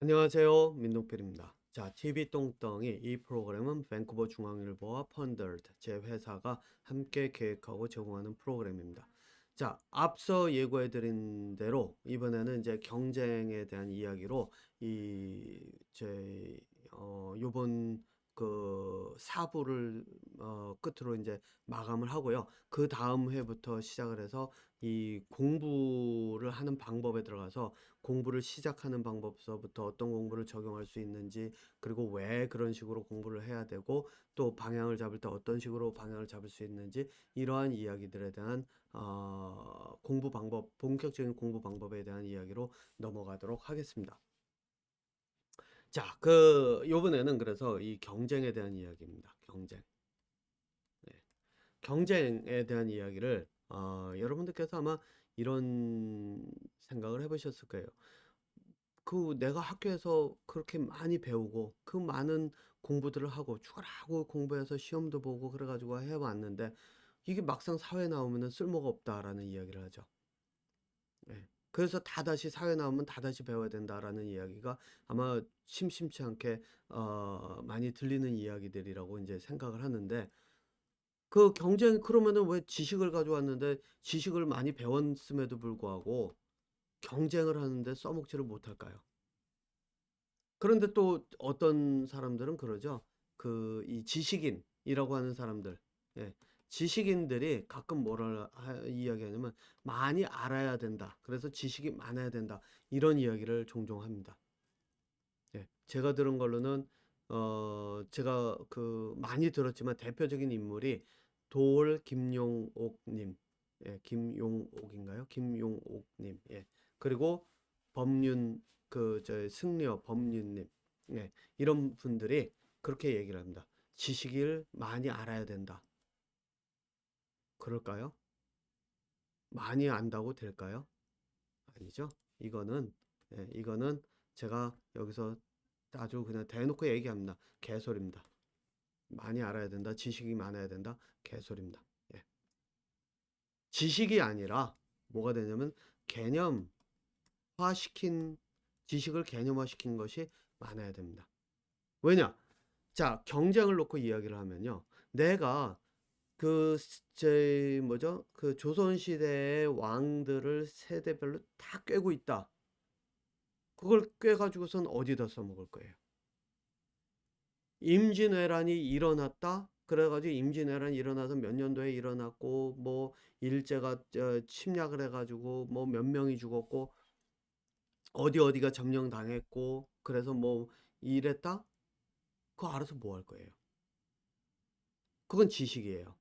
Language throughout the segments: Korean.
안녕하세요. 민동필입니다. 자, TV 똥덩이 이 프로그램은 밴쿠버 중앙일보와 펀더드 제 회사가 함께 계획하고 제공하는 프로그램입니다. 자, 앞서 예고해드린 대로 이번에는 이제 경쟁에 대한 이야기로 요번 그 4부를 끝으로 이제 마감을 하고요. 그 다음 회부터 시작을 해서 이 공부를 하는 방법에 들어가서 공부를 시작하는 방법서부터 어떤 공부를 적용할 수 있는지, 그리고 왜 그런 식으로 공부를 해야 되고, 또 방향을 잡을 때 어떤 식으로 방향을 잡을 수 있는지, 이러한 이야기들에 대한 공부 방법, 본격적인 공부 방법에 대한 이야기로 넘어가도록 하겠습니다. 자, 요번에는 그래서 이 경쟁에 대한 이야기입니다. 경쟁. 네. 경쟁에 대한 이야기를 여러분들께서 아마 이런 생각을 해보셨을 거예요. 내가 학교에서 그렇게 많이 배우고 그 많은 공부들을 하고 죽어라고 공부해서 시험도 보고 그래가지고 해왔는데 이게 막상 사회 나오면은 쓸모가 없다라는 이야기를 하죠. 예. 그래서 다다시 사회 나오면 다다시 배워야 된다라는 이야기가 아마 심심치 않게 많이 들리는 이야기들이라고 이제 생각을 하는데, 그 경쟁 그러면은 왜 지식을 가져왔는데 지식을 많이 배웠음에도 불구하고 경쟁을 하는데 써먹지를 못할까요? 그런데 또 어떤 사람들은 그러죠. 이 지식인이라고 하는 사람들, 예, 지식인들이 가끔 이야기하냐면 많이 알아야 된다. 그래서 지식이 많아야 된다. 이런 이야기를 종종 합니다. 예, 제가 들은 걸로는 제가 많이 들었지만 대표적인 인물이 김용옥님, 예, 김용옥인가요? 김용옥님, 예, 그리고 법륜 승려 법륜님, 예, 이런 분들이 그렇게 얘기를 합니다. 지식을 많이 알아야 된다. 그럴까요? 많이 안다고 될까요? 아니죠. 이거는 이거는 제가 여기서 아주 그냥 대놓고 얘기합니다. 개소리입니다. 많이 알아야 된다. 지식이 많아야 된다. 개소리입니다. 예. 지식이 아니라 뭐가 되냐면 개념화시킨 지식을 개념화시킨 것이 많아야 됩니다. 왜냐? 자, 경쟁을 놓고 이야기를 하면요. 내가 조선시대의 왕들을 세대별로 다 꿰고 있다. 그걸 꿰가지고선 어디다 써먹을 거예요? 임진왜란이 일어났다. 그래가지고 임진왜란이 일어나서 몇 년도에 일어났고 뭐 일제가 침략을 해가지고 뭐 몇 명이 죽었고 어디가 점령당했고 그래서 뭐 이랬다. 그거 알아서 뭐 할 거예요? 그건 지식이에요.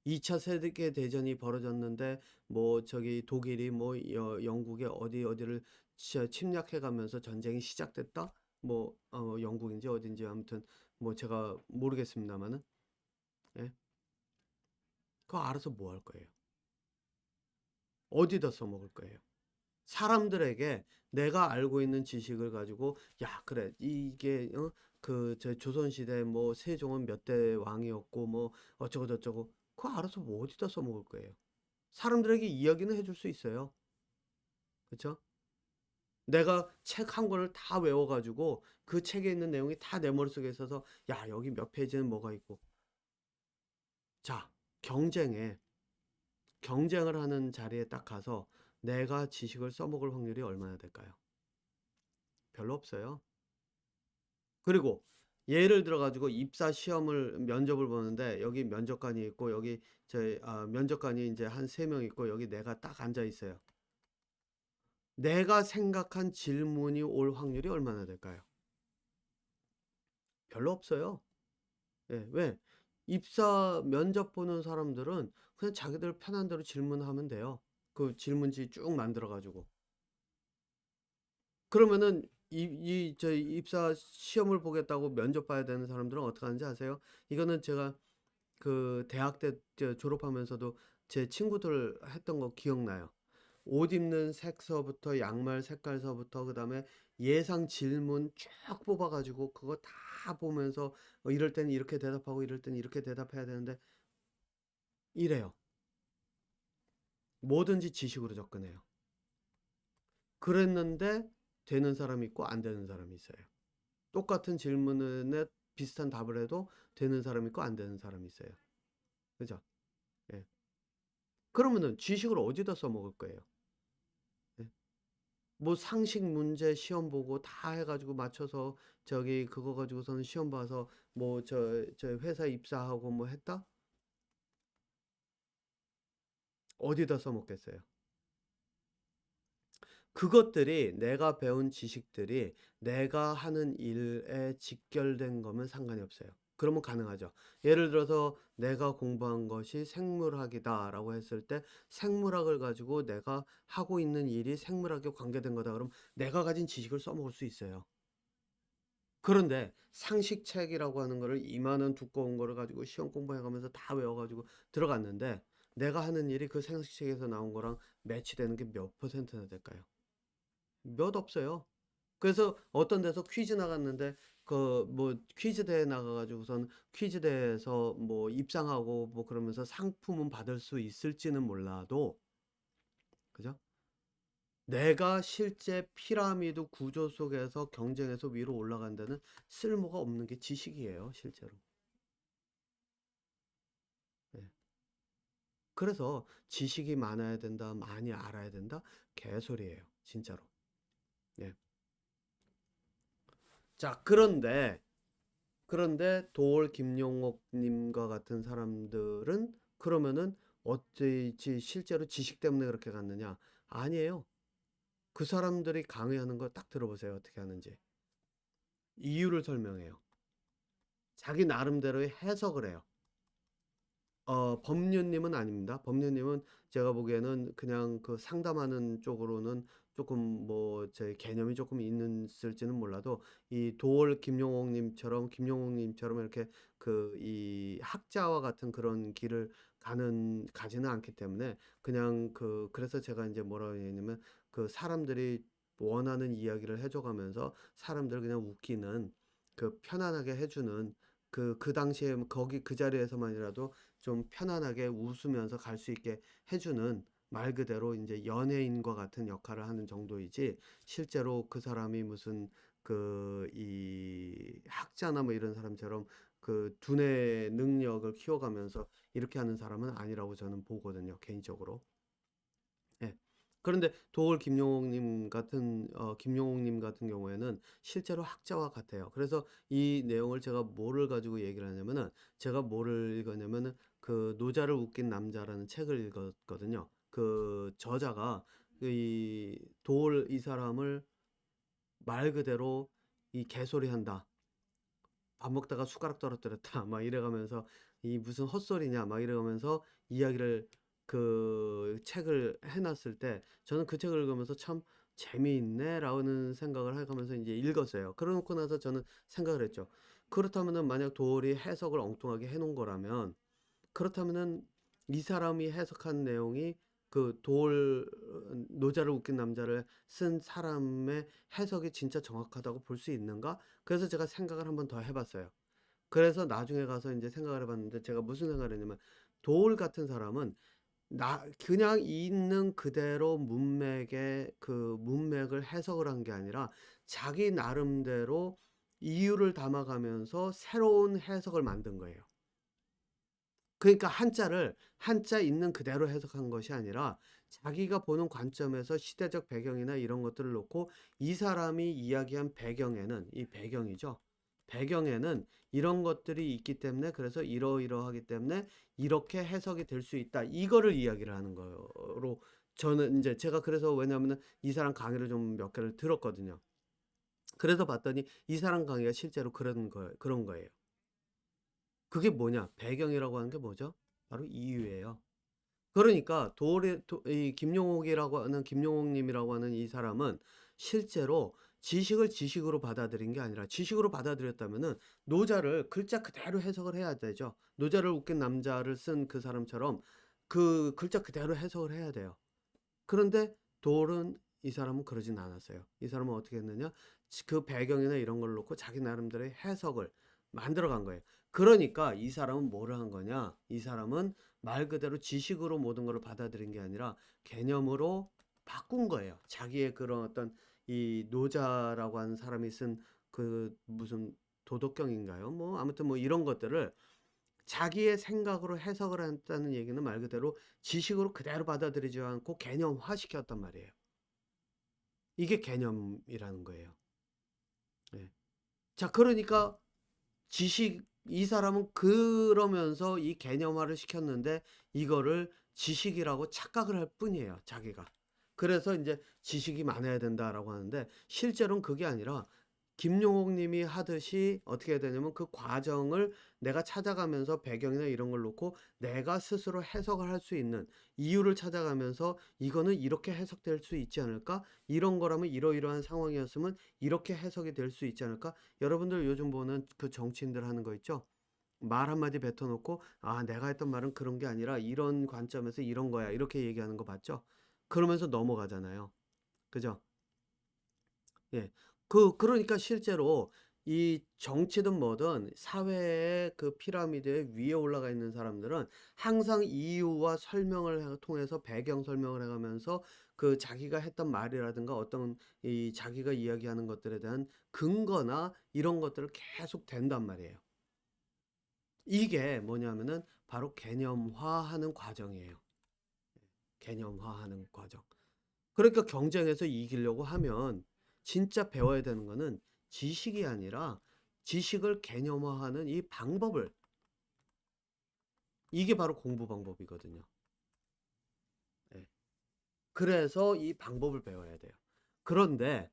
2차 세계대전이 벌어졌는데 뭐 독일이 뭐 영국의 어디를 침략해 가면서 전쟁이 시작됐다. 뭐 영국인지 어딘지 아무튼 뭐 제가 모르겠습니다만은, 예. 그거 알아서 뭐 할 거예요? 어디다 써먹을 거예요? 사람들에게 내가 알고 있는 지식을 가지고 야 그래 이게 저 조선시대 뭐 세종은 몇 대 왕이었고 뭐 어쩌고 저쩌고 그거 알아서 뭐 어디다 써먹을 거예요? 사람들에게 이야기는 해줄 수 있어요. 그렇죠? 내가 책 한 권을 다 외워가지고 그 책에 있는 내용이 다 내 머릿속에 있어서 야 여기 몇 페이지는 뭐가 있고, 자 경쟁에 경쟁을 하는 자리에 딱 가서 내가 지식을 써먹을 확률이 얼마나 될까요? 별로 없어요. 그리고 예를 들어 가지고 입사 시험을 면접을 보는데 여기 면접관이 있고 여기 면접관이 이제 한 세 명 있고 여기 내가 딱 앉아 있어요. 내가 생각한 질문이 올 확률이 얼마나 될까요? 별로 없어요. 예, 왜? 입사 면접 보는 사람들은 그냥 자기들 편한 대로 질문하면 돼요. 그 질문지 쭉 만들어 가지고. 그러면은 입사 시험을 보겠다고 면접 봐야 되는 사람들은 어떻게 하는지 아세요? 이거는 제가 대학 때 졸업하면서도 제 친구들 했던 거 기억나요. 옷 입는 색서부터 양말 색깔서부터 그다음에 예상 질문 쭉 뽑아가지고 그거 다 보면서 이럴 때는 이렇게 대답하고 이럴 때는 이렇게 대답해야 되는데 이래요. 뭐든지 지식으로 접근해요. 그랬는데 되는 사람이 있고 안 되는 사람이 있어요. 똑같은 질문에 비슷한 답을 해도 되는 사람이 있고 안 되는 사람이 있어요. 그죠? 예. 그러면은 지식을 어디다 써먹을 거예요? 예. 뭐 상식 문제 시험 보고 다 해가지고 맞춰서 저기 그거 가지고서는 시험 봐서 뭐 저 회사 입사하고 뭐 했다? 어디다 써먹겠어요? 그것들이 내가 배운 지식들이 내가 하는 일에 직결된 거면 상관이 없어요. 그러면 가능하죠. 예를 들어서 내가 공부한 것이 생물학이다라고 했을 때 생물학을 가지고 내가 하고 있는 일이 생물학에 관계된 거다. 그럼 내가 가진 지식을 써먹을 수 있어요. 그런데 상식책이라고 하는 거를 이만한 두꺼운 거를 가지고 시험 공부해가면서 다 외워가지고 들어갔는데 내가 하는 일이 그 상식책에서 나온 거랑 매치되는 게 몇 퍼센트나 될까요? 몇 없어요. 그래서 어떤 데서 퀴즈 나갔는데 그 뭐 퀴즈 대회 나가가지고선 퀴즈 대회에서 뭐 입상하고 뭐 그러면서 상품은 받을 수 있을지는 몰라도 그죠? 내가 실제 피라미드 구조 속에서 경쟁해서 위로 올라간 데는 쓸모가 없는 게 지식이에요, 실제로. 예. 그래서 지식이 많아야 된다, 많이 알아야 된다, 개소리예요, 진짜로. 예. 자, 그런데 도올 김용옥님과 같은 사람들은 그러면은 어찌지 실제로 지식 때문에 그렇게 갔느냐? 아니에요. 그 사람들이 강의하는 거 딱 들어보세요. 어떻게 하는지. 이유를 설명해요. 자기 나름대로의 해석을 해요. 법률님은 아닙니다. 법률님은 제가 보기에는 그냥 그 상담하는 쪽으로는 조금 뭐 제 개념이 조금 있을지는 몰라도 이 도올 김용옥님처럼 이렇게 그 이 학자와 같은 그런 길을 가지는 않기 때문에 그냥 그래서 제가 이제 뭐라고 했냐면 그 사람들이 원하는 이야기를 해줘가면서 사람들 그냥 웃기는 그 편안하게 해주는 그 당시에 거기 그 자리에서만이라도 좀 편안하게 웃으면서 갈 수 있게 해주는 말 그대로 이제 연예인과 같은 역할을 하는 정도이지 실제로 그 사람이 무슨 이 학자나 뭐 이런 사람처럼 그 두뇌 능력을 키워가면서 이렇게 하는 사람은 아니라고 저는 보거든요, 개인적으로. 예. 그런데 도올 김용옥님 같은 경우에는 실제로 학자와 같아요. 그래서 이 내용을 제가 뭐를 가지고 얘기를 하냐면은 제가 뭐를 읽었냐면은 그 노자를 웃긴 남자라는 책을 읽었거든요. 그 저자가 이 도올 이 사람을 말 그대로 이 개소리 한다. 밥 먹다가 숟가락 떨어뜨렸다. 막 이래가면서 이 무슨 헛소리냐. 막 이래가면서 이야기를 그 책을 해놨을 때 저는 그 책을 읽으면서 참 재미있네라는 생각을 해가면서 이제 읽었어요. 그러고 나서 저는 생각을 했죠. 그렇다면은 만약 도월이 해석을 엉뚱하게 해놓은 거라면 그렇다면은 이 사람이 해석한 내용이 그 노자를 웃긴 남자를 쓴 사람의 해석이 진짜 정확하다고 볼 수 있는가? 그래서 제가 생각을 한번 더 해봤어요. 그래서 나중에 가서 이제 생각을 해봤는데 제가 무슨 생각을 했냐면 도울 같은 사람은 그냥 있는 그대로 문맥의 그 문맥을 해석을 한 게 아니라 자기 나름대로 이유를 담아가면서 새로운 해석을 만든 거예요. 그러니까 한자 있는 그대로 해석한 것이 아니라 자기가 보는 관점에서 시대적 배경이나 이런 것들을 놓고 이 사람이 이야기한 배경에는 이 배경이죠. 배경에는 이런 것들이 있기 때문에 그래서 이러이러하기 때문에 이렇게 해석이 될 수 있다. 이거를 이야기를 하는 거로 저는 이제 제가 그래서 왜냐하면 이 사람 강의를 좀 몇 개를 들었거든요. 그래서 봤더니 이 사람 강의가 실제로 그런 거예요. 그게 뭐냐? 배경이라고 하는 게 뭐죠? 바로 이유예요. 그러니까 이 김용옥님이라고 하는 이 사람은 실제로 지식을 지식으로 받아들인 게 아니라 지식으로 받아들였다면은 노자를 글자 그대로 해석을 해야 되죠. 노자를 웃긴 남자를 쓴 그 사람처럼 그 글자 그대로 해석을 해야 돼요. 그런데 도올은 이 사람은 그러진 않았어요. 이 사람은 어떻게 했느냐? 그 배경이나 이런 걸 놓고 자기 나름대로의 해석을 만들어 간 거예요. 그러니까 이 사람은 뭐를 한 거냐? 이 사람은 말 그대로 지식으로 모든 걸 받아들인 게 아니라 개념으로 바꾼 거예요. 자기의 그런 어떤 이 노자라고 하는 사람이 쓴 그 무슨 도덕경인가요? 뭐 아무튼 뭐 이런 것들을 자기의 생각으로 해석을 했다는 얘기는 말 그대로 지식으로 그대로 받아들이지 않고 개념화시켰단 말이에요. 이게 개념이라는 거예요. 예. 자, 그러니까 이 사람은 그러면서 이 개념화를 시켰는데 이거를 지식이라고 착각을 할 뿐이에요, 자기가. 그래서 이제 지식이 많아야 된다라고 하는데 실제로는 그게 아니라 김용옥 님이 하듯이 어떻게 해야 되냐면 그 과정을 내가 찾아가면서 배경이나 이런 걸 놓고 내가 스스로 해석을 할 수 있는 이유를 찾아가면서 이거는 이렇게 해석될 수 있지 않을까? 이런 거라면 이러이러한 상황이었으면 이렇게 해석이 될 수 있지 않을까? 여러분들 요즘 보는 그 정치인들 하는 거 있죠? 말 한마디 뱉어놓고 아 내가 했던 말은 그런 게 아니라 이런 관점에서 이런 거야 이렇게 얘기하는 거 봤죠? 그러면서 넘어가잖아요. 그죠? 예. 그러니까 실제로 이 정치든 뭐든 사회의 그 피라미드의 위에 올라가 있는 사람들은 항상 이유와 설명을 통해서 배경 설명을 해가면서 그 자기가 했던 말이라든가 어떤 이 자기가 이야기하는 것들에 대한 근거나 이런 것들을 계속 댄단 말이에요. 이게 뭐냐면은 바로 개념화하는 과정이에요. 개념화하는 과정. 그러니까 경쟁에서 이기려고 하면 진짜 배워야 되는 거는 지식이 아니라 지식을 개념화하는 이 방법을, 이게 바로 공부 방법이거든요. 예. 그래서 이 방법을 배워야 돼요. 그런데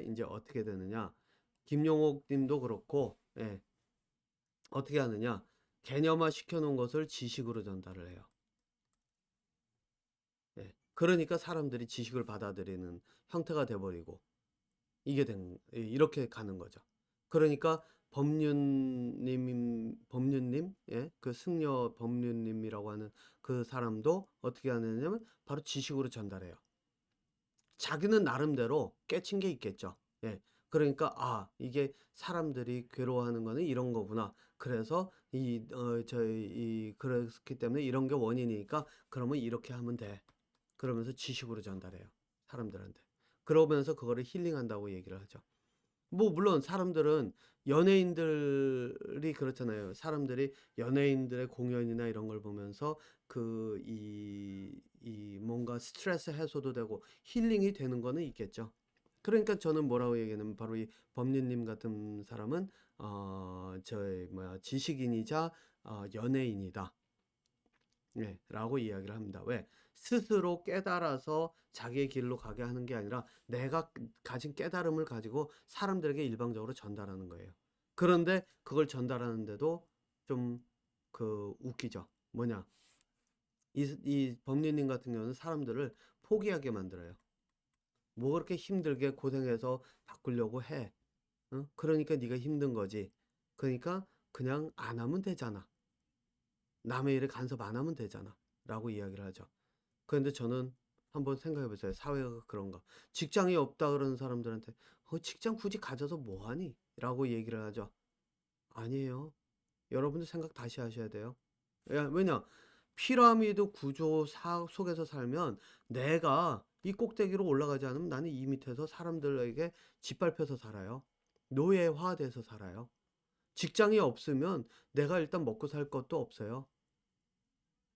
이제 어떻게 되느냐? 김용옥 님도 그렇고, 예. 어떻게 하느냐? 개념화 시켜놓은 것을 지식으로 전달을 해요. 예. 그러니까 사람들이 지식을 받아들이는 형태가 돼버리고, 이렇게 가는 거죠. 그러니까 법륜님, 예, 그 승려 법륜님이라고 하는 그 사람도 어떻게 하느냐면 바로 지식으로 전달해요. 자기는 나름대로 깨친 게 있겠죠. 예. 그러니까 이게 사람들이 괴로워하는 거는 이런 거구나. 그래서 그렇기 때문에 이런 게 원인이니까 그러면 이렇게 하면 돼. 그러면서 지식으로 전달해요. 사람들한테. 그러면서 그거를 힐링한다고 얘기를 하죠. 뭐 물론 사람들은 연예인들이 그렇잖아요. 사람들이 연예인들의 공연이나 이런 걸 보면서 이 뭔가 스트레스 해소도 되고 힐링이 되는 거는 있겠죠. 그러니까 저는 뭐라고 얘기하냐면 바로 이 법률님 같은 사람은 저의 뭐야 지식인이자 연예인이다. 네, 라고 이야기를 합니다. 왜? 스스로 깨달아서 자기의 길로 가게 하는 게 아니라 내가 가진 깨달음을 가지고 사람들에게 일방적으로 전달하는 거예요. 그런데 그걸 전달하는데도 좀 웃기죠. 뭐냐? 이 법리님 같은 경우는 사람들을 포기하게 만들어요. 뭐 그렇게 힘들게 고생해서 바꾸려고 해. 응? 그러니까 네가 힘든 거지. 그러니까 그냥 안 하면 되잖아. 남의 일에 간섭 안 하면 되잖아. 라고 이야기를 하죠. 그런데 저는 한번 생각해 보세요. 사회가 그런가. 직장이 없다 그러는 사람들한테 직장 굳이 가져서 뭐 하니? 라고 얘기를 하죠. 아니에요. 여러분들 생각 다시 하셔야 돼요. 왜냐? 피라미드 구조 속에서 살면 내가 이 꼭대기로 올라가지 않으면 나는 이 밑에서 사람들에게 짓밟혀서 살아요. 노예화돼서 살아요. 직장이 없으면 내가 일단 먹고 살 것도 없어요.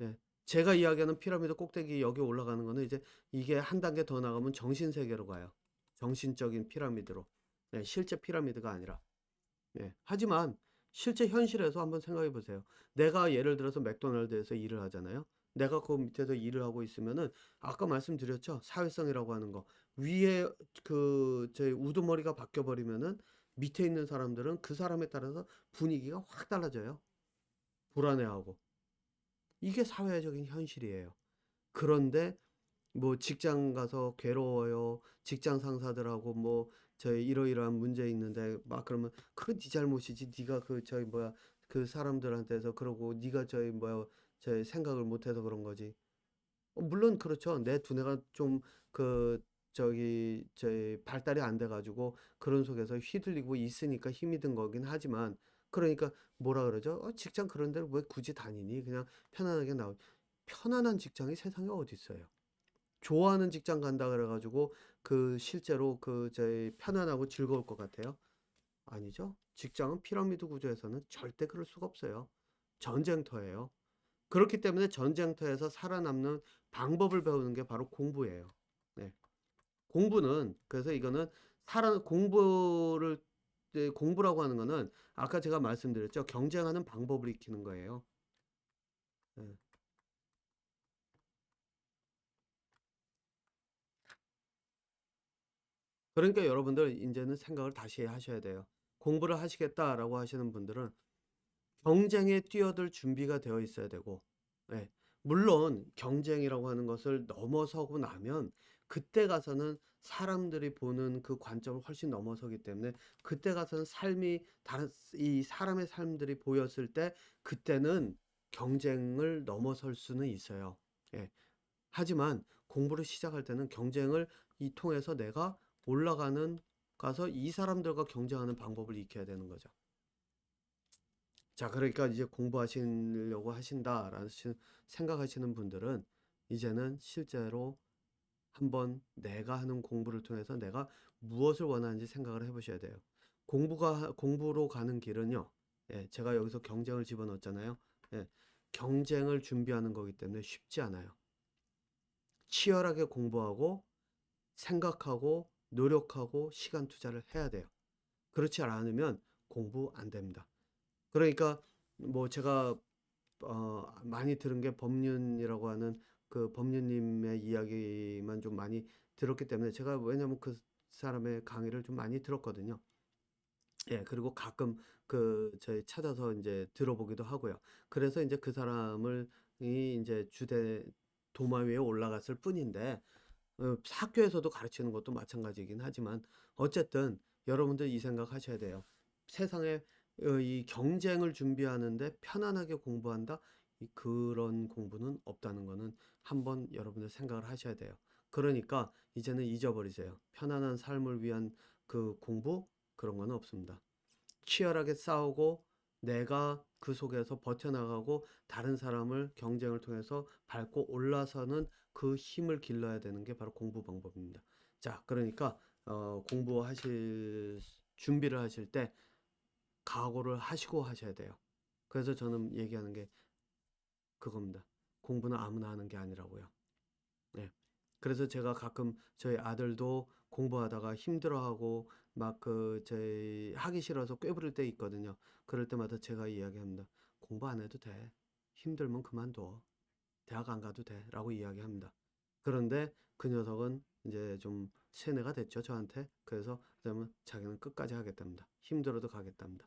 예. 제가 이야기하는 피라미드 꼭대기 여기 올라가는 거는 이제 이게 한 단계 더 나가면 정신 세계로 가요. 정신적인 피라미드로. 예, 실제 피라미드가 아니라. 예. 하지만 실제 현실에서 한번 생각해 보세요. 내가 예를 들어서 맥도날드에서 일을 하잖아요. 내가 그 밑에서 일을 하고 있으면은 아까 말씀드렸죠. 사회성이라고 하는 거. 위에 제 우두머리가 바뀌어 버리면은 밑에 있는 사람들은 그 사람에 따라서 분위기가 확 달라져요. 불안해하고. 이게 사회적인 현실이에요. 그런데 뭐 직장 가서 괴로워요. 직장 상사들하고 뭐 저희 이러이러한 문제 있는데 막 그러면 그건 네 잘못이지. 네가 저희 뭐야 그 사람들한테서 그러고 네가 저희 뭐야 저희 생각을 못해서 그런 거지. 물론 그렇죠. 내 두뇌가 좀 저희 발달이 안 돼가지고 그런 속에서 휘둘리고 있으니까 힘이 든 거긴 하지만 그러니까 뭐라 그러죠? 직장 그런 데를 왜 굳이 다니니? 그냥 편안하게 편안한 직장이 세상에 어디 있어요? 좋아하는 직장 간다 그래가지고 실제로 저희 편안하고 즐거울 것 같아요? 아니죠. 직장은 피라미드 구조에서는 절대 그럴 수가 없어요. 전쟁터예요. 그렇기 때문에 전쟁터에서 살아남는 방법을 배우는 게 바로 공부예요. 네. 공부는 그래서 이거는 공부라고 하는 거는 아까 제가 말씀드렸죠. 경쟁하는 방법을 익히는 거예요. 네. 그러니까 여러분들 이제는 생각을 다시 하셔야 돼요. 공부를 하시겠다라고 하시는 분들은 경쟁에 뛰어들 준비가 되어 있어야 되고, 예. 물론 경쟁이라고 하는 것을 넘어서고 나면 그때 가서는 사람들이 보는 그 관점을 훨씬 넘어서기 때문에 그때 가서는 이 사람의 삶들이 보였을 때 그때는 경쟁을 넘어설 수는 있어요. 예. 하지만 공부를 시작할 때는 경쟁을 통해서 내가 올라가는 가서 이 사람들과 경쟁하는 방법을 익혀야 되는 거죠. 자, 그러니까 이제 공부하시려고 하신다라는 생각하시는 분들은 이제는 실제로 한번 내가 하는 공부를 통해서 내가 무엇을 원하는지 생각을 해보셔야 돼요. 공부로 가는 길은요. 예, 제가 여기서 경쟁을 집어넣었잖아요. 예, 경쟁을 준비하는 거기 때문에 쉽지 않아요. 치열하게 공부하고 생각하고 노력하고 시간 투자를 해야 돼요. 그렇지 않으면 공부 안 됩니다. 그러니까 뭐 제가 많이 들은 게 법륜이라고 하는 그 법륜님의 이야기만 좀 많이 들었기 때문에 제가 왜냐면 그 사람의 강의를 좀 많이 들었거든요. 예, 그리고 가끔 저희 찾아서 이제 들어보기도 하고요. 그래서 이제 그 사람을 이제 도마 위에 올라갔을 뿐인데 학교에서도 가르치는 것도 마찬가지이긴 하지만 어쨌든 여러분들 이 생각 하셔야 돼요. 세상에 이 경쟁을 준비하는데 편안하게 공부한다? 그런 공부는 없다는 거는 한번 여러분들 생각을 하셔야 돼요. 그러니까 이제는 잊어버리세요. 편안한 삶을 위한 그 공부? 그런 거는 없습니다. 치열하게 싸우고 내가 그 속에서 버텨나가고 다른 사람을 경쟁을 통해서 밟고 올라서는 그 힘을 길러야 되는 게 바로 공부 방법입니다. 자, 그러니까 공부하실 준비를 하실 때 각오를 하시고 하셔야 돼요. 그래서 저는 얘기하는 게 그겁니다. 공부는 아무나 하는 게 아니라고요. 네. 그래서 제가 가끔 저희 아들도 공부하다가 힘들어하고 막 저희 하기 싫어서 꾀부릴 때 있거든요. 그럴 때마다 제가 이야기합니다. 공부 안 해도 돼. 힘들면 그만둬. 대학 안 가도 돼. 라고 이야기합니다. 그런데 그 녀석은 이제 좀 세뇌가 됐죠, 저한테. 그래서 그러면 자기는 끝까지 하겠답니다. 힘들어도 가겠답니다.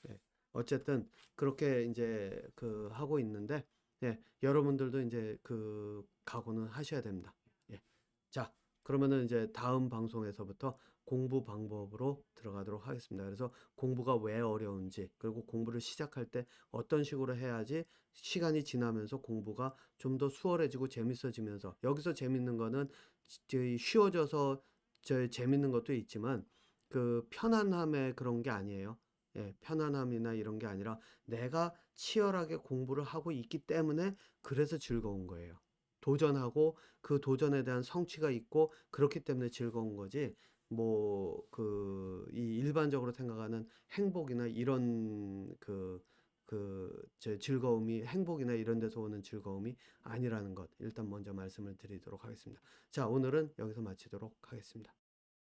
예. 어쨌든 그렇게 이제 하고 있는데, 예, 여러분들도 이제 각오는 하셔야 됩니다. 예. 자, 그러면은 이제 다음 방송에서부터 공부 방법으로 들어가도록 하겠습니다. 그래서 공부가 왜 어려운지, 그리고 공부를 시작할 때 어떤 식으로 해야지 시간이 지나면서 공부가 좀 더 수월해지고 재밌어지면서, 여기서 재밌는 거는 쉬워져서 재밌는 것도 있지만 편안함의 그런 게 아니에요. 예, 편안함이나 이런 게 아니라 내가 치열하게 공부를 하고 있기 때문에 그래서 즐거운 거예요. 도전하고 그 도전에 대한 성취가 있고 그렇기 때문에 즐거운 거지. 이 일반적으로 생각하는 행복이나 이런 행복이나 이런 데서 오는 즐거움이 아니라는 것 일단 먼저 말씀을 드리도록 하겠습니다. 자, 오늘은 여기서 마치도록 하겠습니다.